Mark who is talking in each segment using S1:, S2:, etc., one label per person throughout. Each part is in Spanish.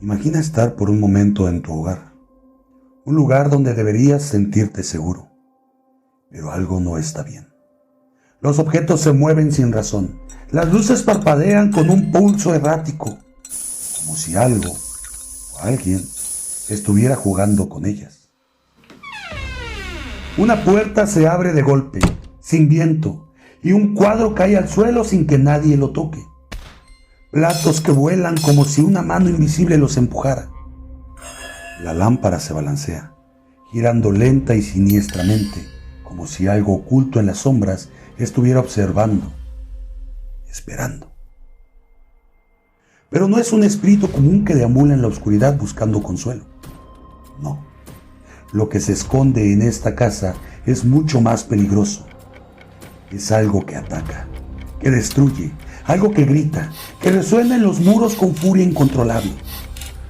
S1: Imagina estar por un momento en tu hogar, un lugar donde deberías sentirte seguro, pero algo no está bien. Los objetos se mueven sin razón, las luces parpadean con un pulso errático, como si algo o alguien estuviera jugando con ellas. Una puerta se abre de golpe, sin viento, y un cuadro cae al suelo sin que nadie lo toque. Platos que vuelan como si una mano invisible los empujara. La lámpara se balancea, girando lenta y siniestramente, como si algo oculto en las sombras estuviera observando, esperando. Pero no es un espíritu común que deambula en la oscuridad buscando consuelo. No. Lo que se esconde en esta casa es mucho más peligroso. Es algo que ataca, que destruye, algo que grita, que resuena en los muros con furia incontrolable,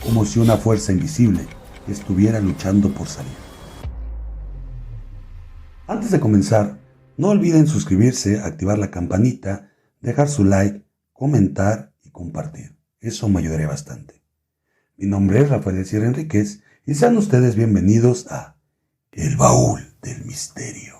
S1: como si una fuerza invisible estuviera luchando por salir. Antes de comenzar, no olviden suscribirse, activar la campanita, dejar su like, comentar y compartir. Eso me ayudaría bastante. Mi nombre es Rafael Sierra Enríquez y sean ustedes bienvenidos a El Baúl del Misterio.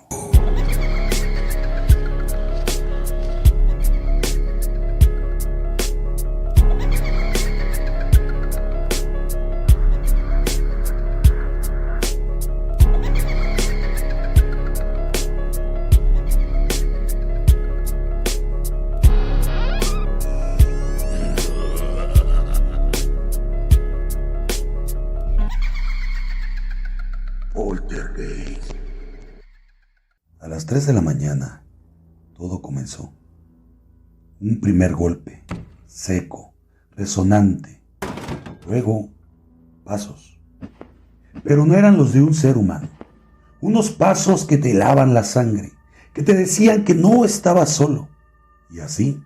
S1: Poltergeist. A las 3 de la mañana, todo comenzó. Un primer golpe, seco, resonante. Luego, pasos. Pero no eran los de un ser humano. Unos pasos que te helaban la sangre, que te decían que no estabas solo. Y así,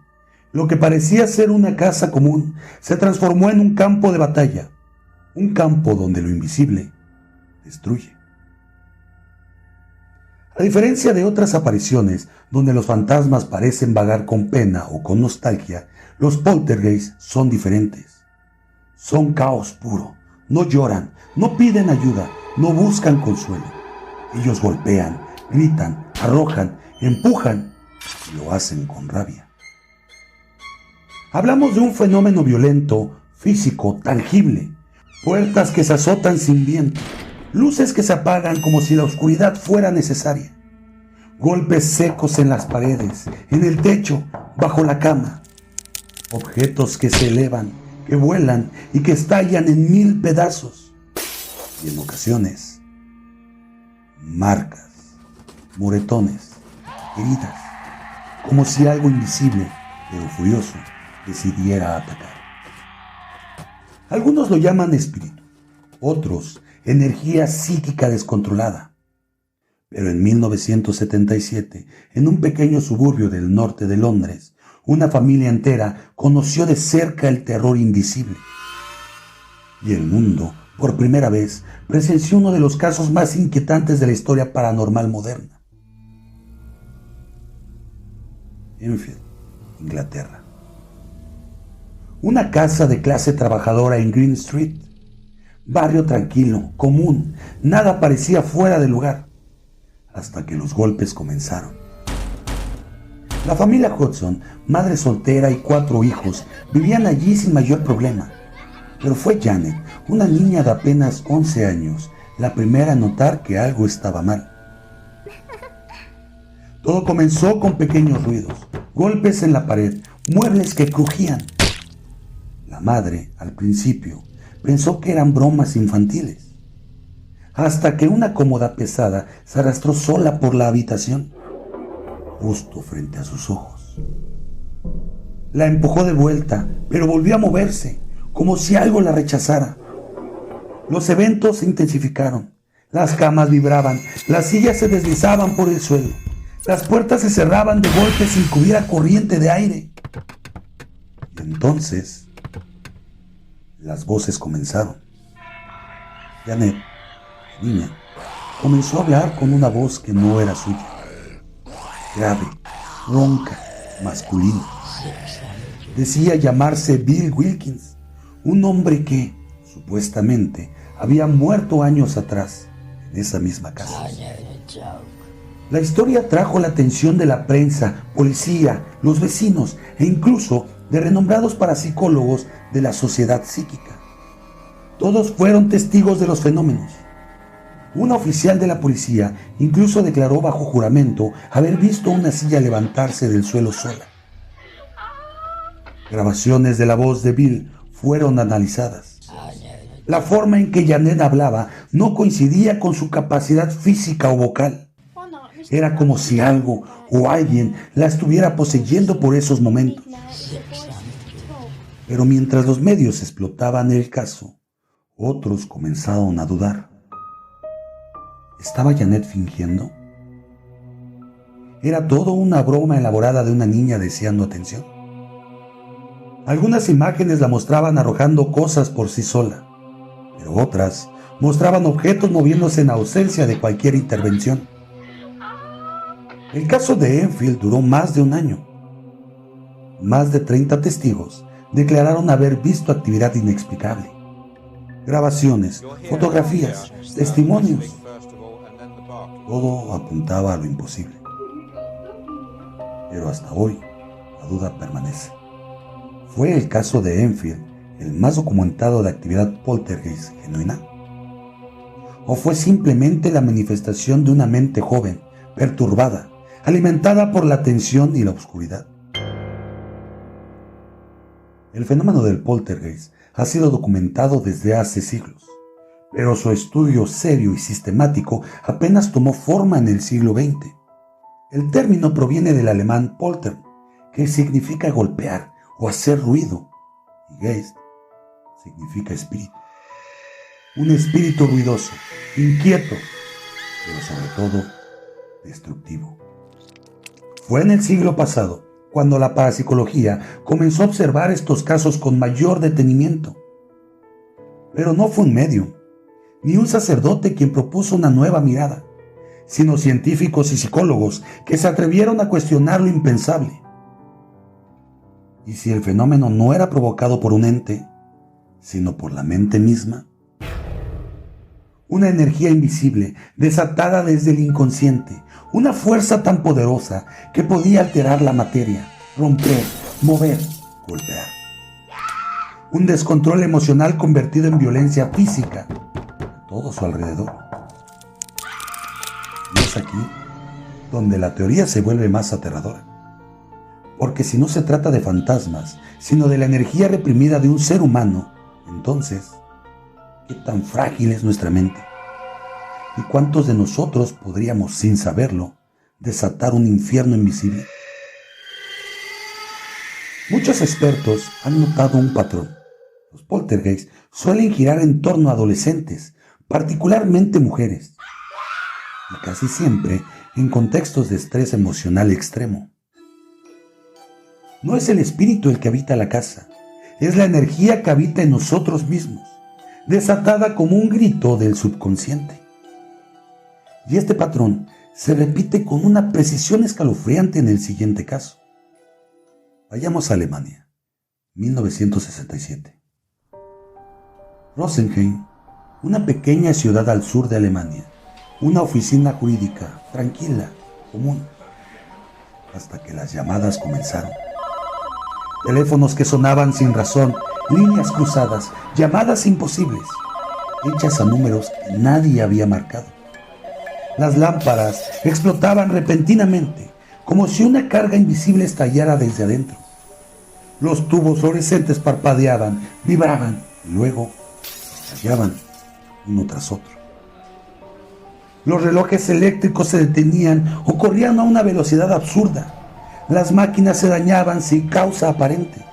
S1: lo que parecía ser una casa común se transformó en un campo de batalla. Un campo donde lo invisible destruye. A diferencia de otras apariciones donde los fantasmas parecen vagar con pena o con nostalgia, los poltergeists son diferentes. Son caos puro, no lloran, no piden ayuda, no buscan consuelo. Ellos golpean, gritan, arrojan, empujan y lo hacen con rabia. Hablamos de un fenómeno violento, físico, tangible. Puertas que se azotan sin viento. Luces que se apagan como si la oscuridad fuera necesaria. Golpes secos en las paredes, en el techo, bajo la cama. Objetos que se elevan, que vuelan y que estallan en 1000 pedazos. Y en ocasiones, marcas, moretones, heridas, como si algo invisible, pero furioso, decidiera atacar. Algunos lo llaman espíritu, otros energía psíquica descontrolada. Pero en 1977, en un pequeño suburbio del norte de Londres, una familia entera conoció de cerca el terror invisible. Y el mundo, por primera vez, presenció uno de los casos más inquietantes de la historia paranormal moderna. Enfield, Inglaterra. Una casa de clase trabajadora en Green Street. Barrio tranquilo, común, nada parecía fuera de lugar, hasta que los golpes comenzaron. La familia Hudson, madre soltera y 4 hijos, vivían allí sin mayor problema, pero fue Janet, una niña de apenas 11 años, la primera a notar que algo estaba mal. Todo comenzó con pequeños ruidos, golpes en la pared, muebles que crujían. La madre, al principio, pensó que eran bromas infantiles, hasta que una cómoda pesada se arrastró sola por la habitación, justo frente a sus ojos. La empujó de vuelta, pero volvió a moverse, como si algo la rechazara. Los eventos se intensificaron, las camas vibraban, las sillas se deslizaban por el suelo, las puertas se cerraban de golpe sin que hubiera corriente de aire. Y entonces las voces comenzaron. Janet, la niña, comenzó a hablar con una voz que no era suya. Grave, ronca, masculina. Decía llamarse Bill Wilkins, un hombre que, supuestamente había muerto años atrás en esa misma casa. La historia trajo la atención de la prensa, policía, los vecinos e incluso de renombrados parapsicólogos de la sociedad psíquica. Todos fueron testigos de los fenómenos. Un oficial de la policía incluso declaró bajo juramento haber visto una silla levantarse del suelo sola. Grabaciones de la voz de Bill fueron analizadas. La forma en que Janet hablaba no coincidía con su capacidad física o vocal. Era como si algo o alguien la estuviera poseyendo por esos momentos. Pero mientras los medios explotaban el caso, otros comenzaron a dudar. ¿Estaba Janet fingiendo? ¿Era todo una broma elaborada de una niña deseando atención? Algunas imágenes la mostraban arrojando cosas por sí sola, pero otras mostraban objetos moviéndose en ausencia de cualquier intervención. El caso de Enfield duró más de un año. Más de 30 testigos declararon haber visto actividad inexplicable. Grabaciones, fotografías, testimonios. Todo apuntaba a lo imposible. Pero hasta hoy, la duda permanece. ¿Fue el caso de Enfield el más documentado de actividad poltergeist genuina? ¿O fue simplemente la manifestación de una mente joven, perturbada, alimentada por la tensión y la oscuridad? El fenómeno del poltergeist ha sido documentado desde hace siglos, pero su estudio serio y sistemático apenas tomó forma en el siglo XX. El término proviene del alemán poltern, que significa golpear o hacer ruido, y geist significa espíritu. Un espíritu ruidoso, inquieto, pero sobre todo destructivo. Fue en el siglo pasado cuando la parapsicología comenzó a observar estos casos con mayor detenimiento. Pero no fue un medium, ni un sacerdote quien propuso una nueva mirada, sino científicos y psicólogos que se atrevieron a cuestionar lo impensable. ¿Y si el fenómeno no era provocado por un ente, sino por la mente misma? Una energía invisible, desatada desde el inconsciente, una fuerza tan poderosa que podía alterar la materia, romper, mover, golpear. Un descontrol emocional convertido en violencia física a todo su alrededor. Y es aquí donde la teoría se vuelve más aterradora. Porque si no se trata de fantasmas, sino de la energía reprimida de un ser humano, entonces, ¿qué tan frágil es nuestra mente? ¿Y cuántos de nosotros podríamos, sin saberlo, desatar un infierno invisible? Muchos expertos han notado un patrón. Los poltergeists suelen girar en torno a adolescentes, particularmente mujeres, y casi siempre en contextos de estrés emocional extremo. No es el espíritu el que habita la casa, es la energía que habita en nosotros mismos, desatada como un grito del subconsciente. Y este patrón se repite con una precisión escalofriante en el siguiente caso. Vayamos a Alemania, 1967. Rosenheim, una pequeña ciudad al sur de Alemania, una oficina jurídica tranquila, común, hasta que las llamadas comenzaron. Teléfonos que sonaban sin razón, líneas cruzadas, llamadas imposibles, hechas a números que nadie había marcado. Las lámparas explotaban repentinamente, como si una carga invisible estallara desde adentro. Los tubos fluorescentes parpadeaban, vibraban y luego estallaban uno tras otro. Los relojes eléctricos se detenían o corrían a una velocidad absurda. Las máquinas se dañaban sin causa aparente.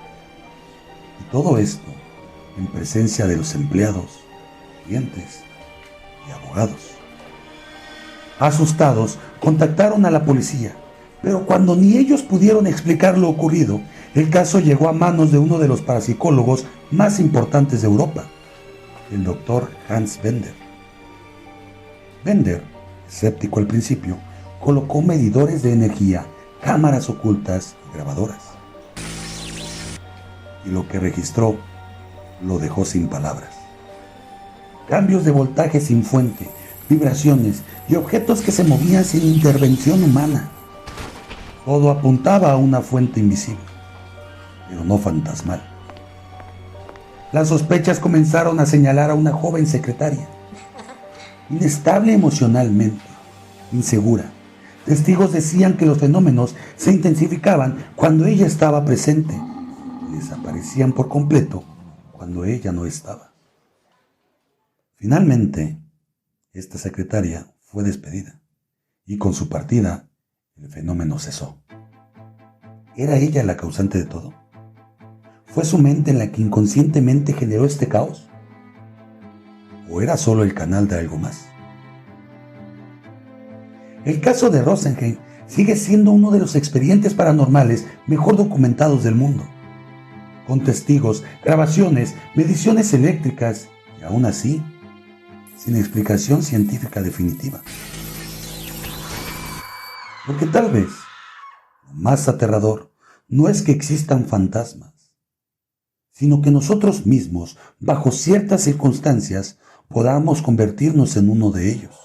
S1: Y todo esto en presencia de los empleados, clientes y abogados. Asustados, contactaron a la policía, pero cuando ni ellos pudieron explicar lo ocurrido, el caso llegó a manos de uno de los parapsicólogos más importantes de Europa, el doctor Hans Bender. Bender, escéptico al principio, colocó medidores de energía, cámaras ocultas y grabadoras. Y lo que registró lo dejó sin palabras. cambios de voltaje sin fuente, vibraciones y objetos que se movían sin intervención humana. Todo apuntaba a una fuente invisible, pero no fantasmal. Las sospechas comenzaron a señalar a una joven secretaria, inestable emocionalmente, insegura. Testigos decían que los fenómenos se intensificaban cuando ella estaba presente y desaparecían por completo cuando ella no estaba. Finalmente, esta secretaria fue despedida y con su partida el fenómeno cesó. ¿Era ella la causante de todo? ¿Fue su mente la que inconscientemente generó este caos? ¿O era solo el canal de algo más? El caso de Rosenheim sigue siendo uno de los expedientes paranormales mejor documentados del mundo, con testigos, grabaciones, mediciones eléctricas y aún así, sin explicación científica definitiva. Porque tal vez lo más aterrador no es que existan fantasmas, sino que nosotros mismos, bajo ciertas circunstancias, podamos convertirnos en uno de ellos.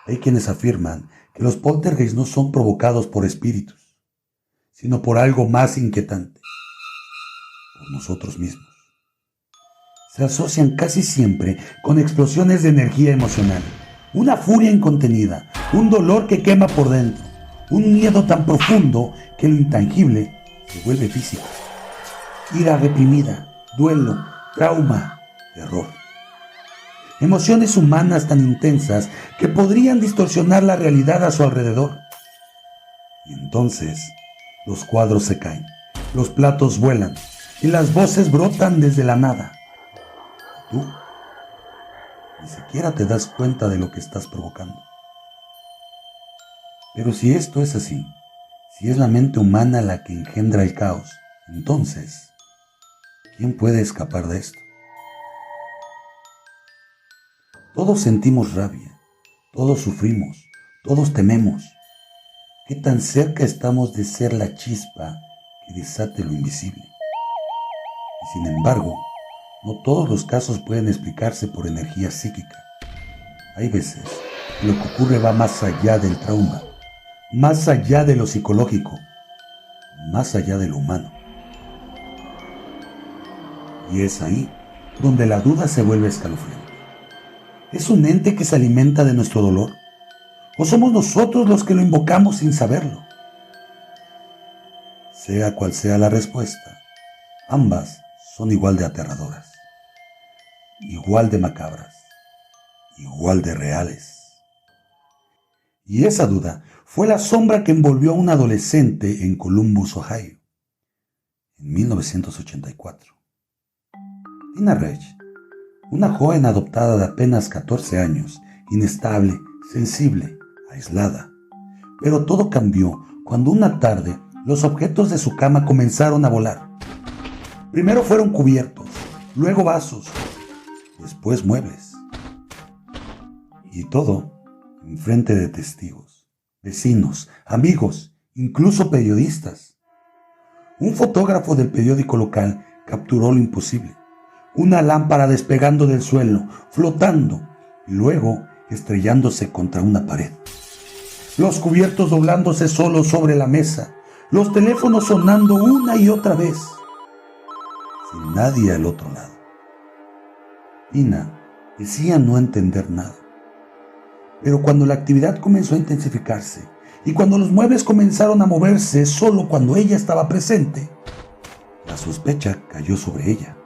S1: Hay quienes afirman que los poltergeists no son provocados por espíritus, sino por algo más inquietante, por nosotros mismos. Se asocian casi siempre con explosiones de energía emocional, una furia incontenida, un dolor que quema por dentro, un miedo tan profundo que lo intangible se vuelve físico. Ira reprimida, duelo, trauma, terror. Emociones humanas tan intensas que podrían distorsionar la realidad a su alrededor. Y entonces, los cuadros se caen, los platos vuelan y las voces brotan desde la nada. Y tú ni siquiera te das cuenta de lo que estás provocando. Pero si esto es así, si es la mente humana la que engendra el caos, entonces, ¿quién puede escapar de esto? Todos sentimos rabia, todos sufrimos, todos tememos. ¿Qué tan cerca estamos de ser la chispa que desate lo invisible? Y sin embargo, no todos los casos pueden explicarse por energía psíquica. Hay veces que lo que ocurre va más allá del trauma, más allá de lo psicológico, más allá de lo humano. Y es ahí donde la duda se vuelve escalofriante. ¿Es un ente que se alimenta de nuestro dolor? ¿O somos nosotros los que lo invocamos sin saberlo? Sea cual sea la respuesta, ambas son igual de aterradoras, igual de macabras, igual de reales. Y esa duda fue la sombra que envolvió a un adolescente en Columbus, Ohio, en 1984. Tina Reich, una joven adoptada de apenas 14 años, inestable, sensible, aislada. Pero todo cambió cuando una tarde los objetos de su cama comenzaron a volar. Primero fueron cubiertos, luego vasos, después muebles. Y todo enfrente de testigos, vecinos, amigos, incluso periodistas. Un fotógrafo del periódico local capturó lo imposible. Una lámpara despegando del suelo, flotando y luego estrellándose contra una pared. Los cubiertos doblándose solos sobre la mesa, los teléfonos sonando una y otra vez, sin nadie al otro lado. Tina decía no entender nada. Pero cuando la actividad comenzó a intensificarse y cuando los muebles comenzaron a moverse solo cuando ella estaba presente, la sospecha cayó sobre ella.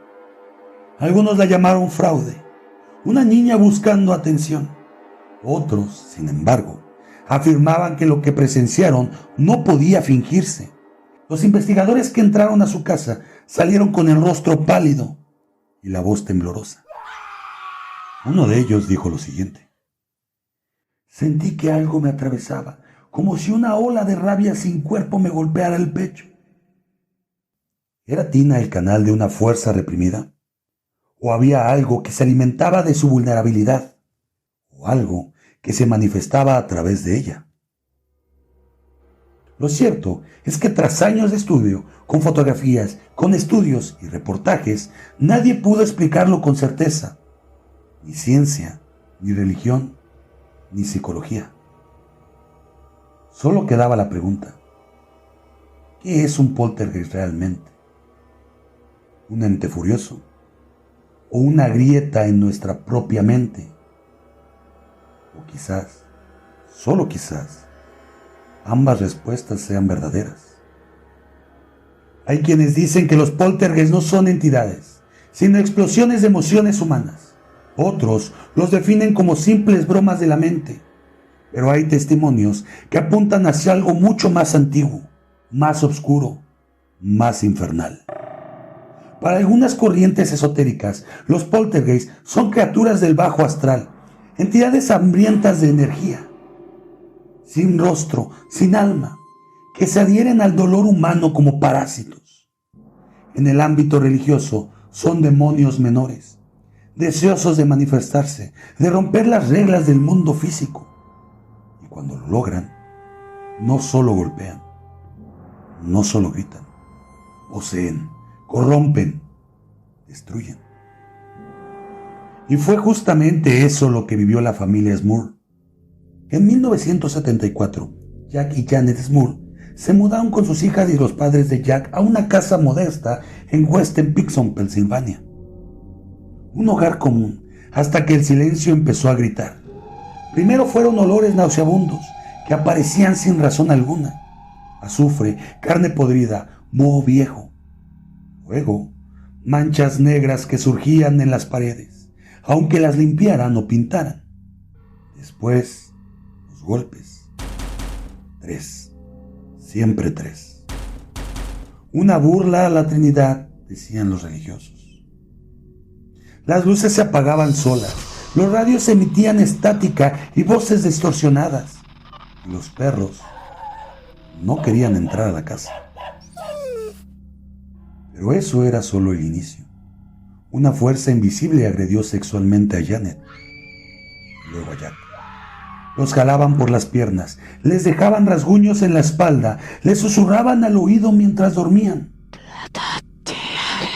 S1: Algunos la llamaron fraude, una niña buscando atención. Otros, sin embargo, afirmaban que lo que presenciaron no podía fingirse. Los investigadores que entraron a su casa salieron con el rostro pálido y la voz temblorosa. Uno de ellos dijo lo siguiente: sentí que algo me atravesaba, como si una ola de rabia sin cuerpo me golpeara el pecho. ¿Era Tina el canal de una fuerza reprimida? ¿O había algo que se alimentaba de su vulnerabilidad? ¿O algo que se manifestaba a través de ella? Lo cierto es que tras años de estudio, con fotografías, con estudios y reportajes, nadie pudo explicarlo con certeza. Ni ciencia, ni religión, ni psicología. Solo quedaba la pregunta: ¿qué es un poltergeist realmente? ¿Un ente furioso? ¿O una grieta en nuestra propia mente? O quizás, solo quizás, ambas respuestas sean verdaderas. Hay quienes dicen que los poltergeists no son entidades, sino explosiones de emociones humanas. Otros los definen como simples bromas de la mente. Pero hay testimonios que apuntan hacia algo mucho más antiguo, más oscuro, más infernal. Para algunas corrientes esotéricas, los poltergeists son criaturas del bajo astral, entidades hambrientas de energía, sin rostro, sin alma, que se adhieren al dolor humano como parásitos. En el ámbito religioso, son demonios menores, deseosos de manifestarse, de romper las reglas del mundo físico. Y cuando lo logran, no solo golpean, no solo gritan, poseen, corrompen, destruyen. Y fue justamente eso lo que vivió la familia Smurl. En 1974, Jack y Janet Smurl se mudaron con sus hijas y los padres de Jack a una casa modesta en Western Pixon, Pensilvania. Un hogar común, hasta que el silencio empezó a gritar. Primero fueron olores nauseabundos que aparecían sin razón alguna: azufre, carne podrida, moho viejo. Luego, manchas negras que surgían en las paredes, aunque las limpiaran o pintaran. Después, los golpes. 3, siempre 3. Una burla a la Trinidad, decían los religiosos. Las luces se apagaban solas, los radios emitían estática y voces distorsionadas, y los perros no querían entrar a la casa. Pero eso era solo el inicio. Una fuerza invisible agredió sexualmente a Janet, luego a Jack. Los jalaban por las piernas, les dejaban rasguños en la espalda, les susurraban al oído mientras dormían.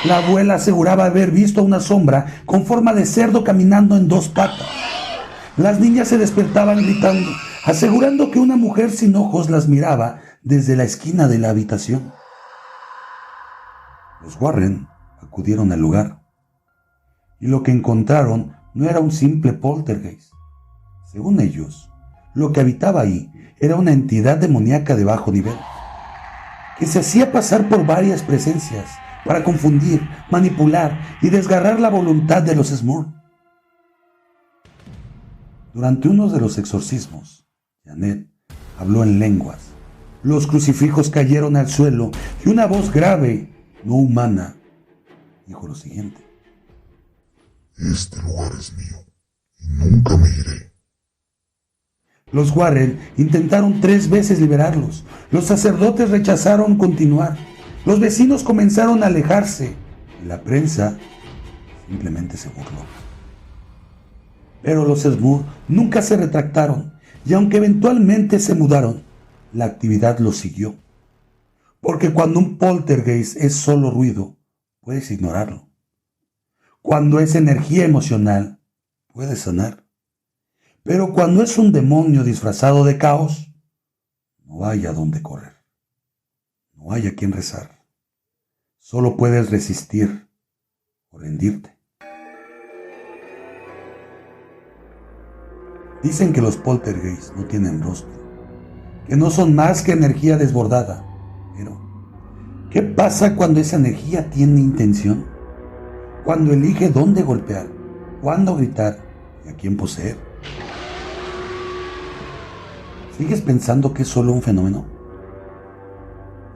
S1: La abuela aseguraba haber visto una sombra con forma de cerdo caminando en 2 patas. Las niñas se despertaban gritando, asegurando que una mujer sin ojos las miraba desde la esquina de la habitación. Los Warren acudieron al lugar, y lo que encontraron no era un simple poltergeist. Según ellos, lo que habitaba ahí era una entidad demoníaca de bajo nivel, que se hacía pasar por varias presencias para confundir, manipular y desgarrar la voluntad de los Smurl. Durante uno de los exorcismos, Janet habló en lenguas. Los crucifijos cayeron al suelo y una voz grave, no humana, dijo lo siguiente:
S2: este lugar es mío y nunca me iré.
S1: Los Warren intentaron 3 veces liberarlos. Los sacerdotes rechazaron continuar. Los vecinos comenzaron a alejarse y la prensa simplemente se burló. Pero los Smurl nunca se retractaron, y aunque eventualmente se mudaron, la actividad los siguió. Porque cuando un poltergeist es solo ruido, puedes ignorarlo. Cuando es energía emocional, puedes sanar. Pero cuando es un demonio disfrazado de caos, no hay a dónde correr. No hay a quien rezar. Solo puedes resistir o rendirte. Dicen que los poltergeists no tienen rostro, que no son más que energía desbordada. Pero, ¿qué pasa cuando esa energía tiene intención? Cuando elige dónde golpear, cuándo gritar y a quién poseer. ¿Sigues pensando que es solo un fenómeno?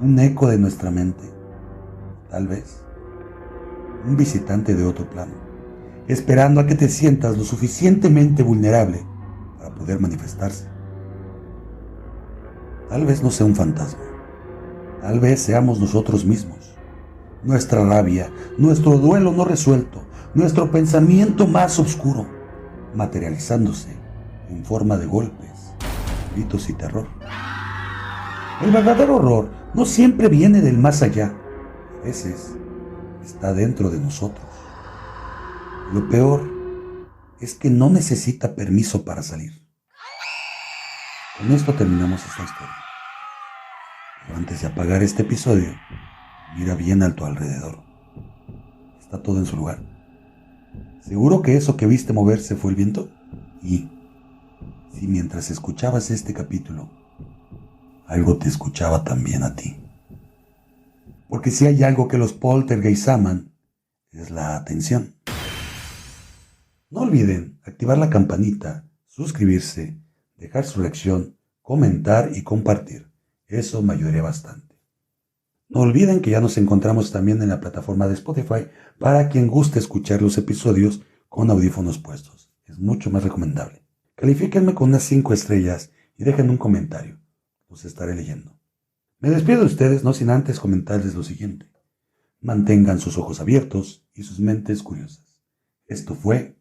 S1: Un eco de nuestra mente. Tal vez un visitante de otro plano, esperando a que te sientas lo suficientemente vulnerable para poder manifestarse. Tal vez no sea un fantasma. Tal vez seamos nosotros mismos. Nuestra rabia, nuestro duelo no resuelto, nuestro pensamiento más oscuro, materializándose en forma de golpes, gritos y terror. El verdadero horror no siempre viene del más allá. A veces está dentro de nosotros. Lo peor es que no necesita permiso para salir. Con esto terminamos esta historia. Pero antes de apagar este episodio, mira bien a tu alrededor. Está todo en su lugar. ¿Seguro que eso que viste moverse fue el viento? Y si mientras escuchabas este capítulo, algo te escuchaba también a ti. Porque si hay algo que los poltergeists aman, es la atención. No olviden activar la campanita, suscribirse, dejar su reacción, comentar y compartir. Eso me ayudaría bastante. No olviden que ya nos encontramos también en la plataforma de Spotify para quien guste escuchar los episodios con audífonos puestos. Es mucho más recomendable. Califíquenme con unas 5 estrellas y dejen un comentario. Los estaré leyendo. Me despido de ustedes no sin antes comentarles lo siguiente. Mantengan sus ojos abiertos y sus mentes curiosas. Esto fue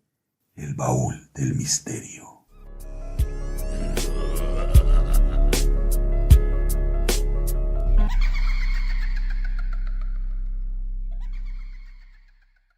S1: El Baúl del Misterio.